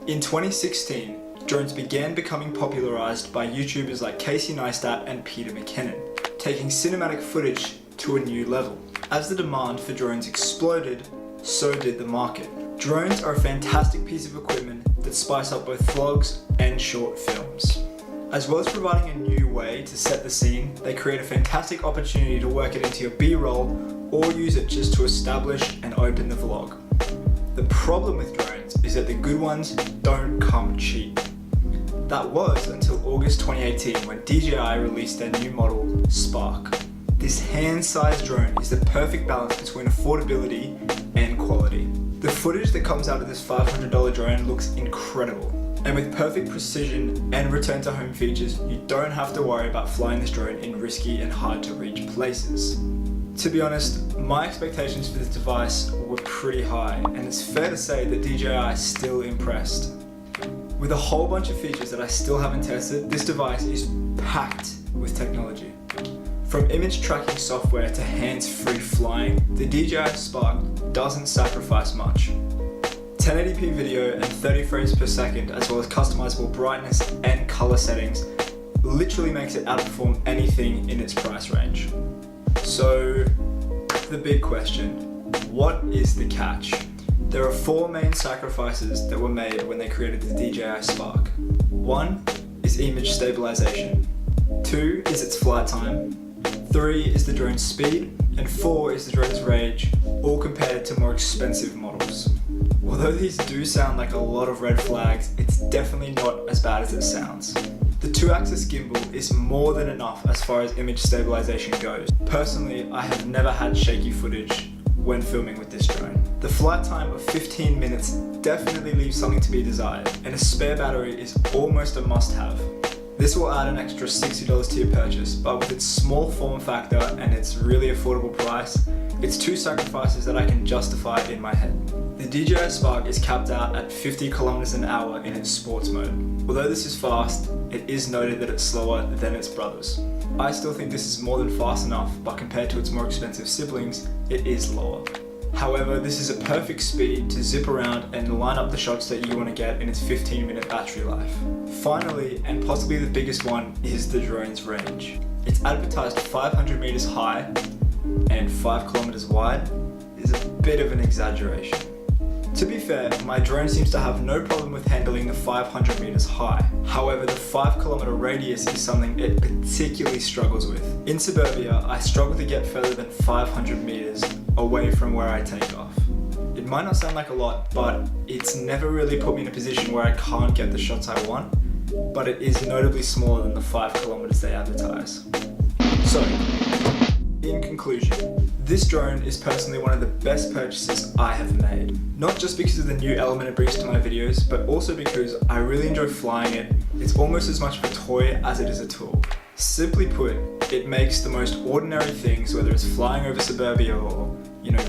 In 2016, drones began becoming popularized by YouTubers like Casey Neistat and Peter McKinnon, taking cinematic footage to a new level. As the demand for drones exploded, so did the market. Drones are a fantastic piece of equipment that spice up both vlogs and short films. As well as providing a new way to set the scene, they create a fantastic opportunity to work it into your B-roll or use it just to establish and open the vlog. The problem with drones is that the good ones don't come cheap. That was until August 2018 when DJI released their new model, Spark. This hand-sized drone is the perfect balance between affordability and quality. The footage that comes out of this $500 drone looks incredible. And with perfect precision and return to home features, you don't have to worry about flying this drone in risky and hard to reach places. To be honest, my expectations for this device were pretty high, and it's fair to say that DJI is still impressed. With a whole bunch of features that I still haven't tested, this device is packed with technology. From image tracking software to hands-free flying, the DJI Spark doesn't sacrifice much. 1080p video and 30 frames per second, as well as customizable brightness and color settings, literally makes it outperform anything in its price range. So, the big question, what is the catch? There are 4 main sacrifices that were made when they created the DJI Spark. 1 is image stabilization, 2 is its flight time, 3 is the drone's speed, and 4 is the drone's range, all compared to more expensive models. Although these do sound like a lot of red flags, it's definitely not as bad as it sounds. The 2-axis gimbal is more than enough as far as image stabilization goes. Personally, I have never had shaky footage when filming with this drone. The flight time of 15 minutes definitely leaves something to be desired, and a spare battery is almost a must-have. This will add an extra $60 to your purchase, but with its small form factor and its really affordable price, it's 2 sacrifices that I can justify in my head. The DJI Spark is capped out at 50 kilometers an hour in its sports mode. Although this is fast, it is noted that it's slower than its brothers. I still think this is more than fast enough, but compared to its more expensive siblings, it is lower. However, this is a perfect speed to zip around and line up the shots that you want to get in its 15-minute battery life. Finally, and possibly the biggest one, is the drone's range. It's advertised 500 meters high and 5 kilometers wide is a bit of an exaggeration. To be fair, my drone seems to have no problem with handling the 500 meters high. However, the 5 kilometer radius is something it particularly struggles with. In suburbia, I struggle to get further than 500 meters away from where I take off. It might not sound like a lot, but it's never really put me in a position where I can't get the shots I want, but it is notably smaller than the 5 kilometers they advertise. So, in conclusion, this drone is personally one of the best purchases I have made. Not just because of the new element it brings to my videos, but also because I really enjoy flying it. It's almost as much of a toy as it is a tool. Simply put, it makes the most ordinary things, whether it's flying over suburbia or,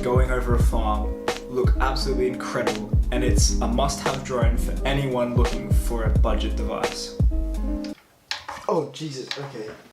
going over a farm, look absolutely incredible, and it's a must-have drone for anyone looking for a budget device. Oh Jesus, okay.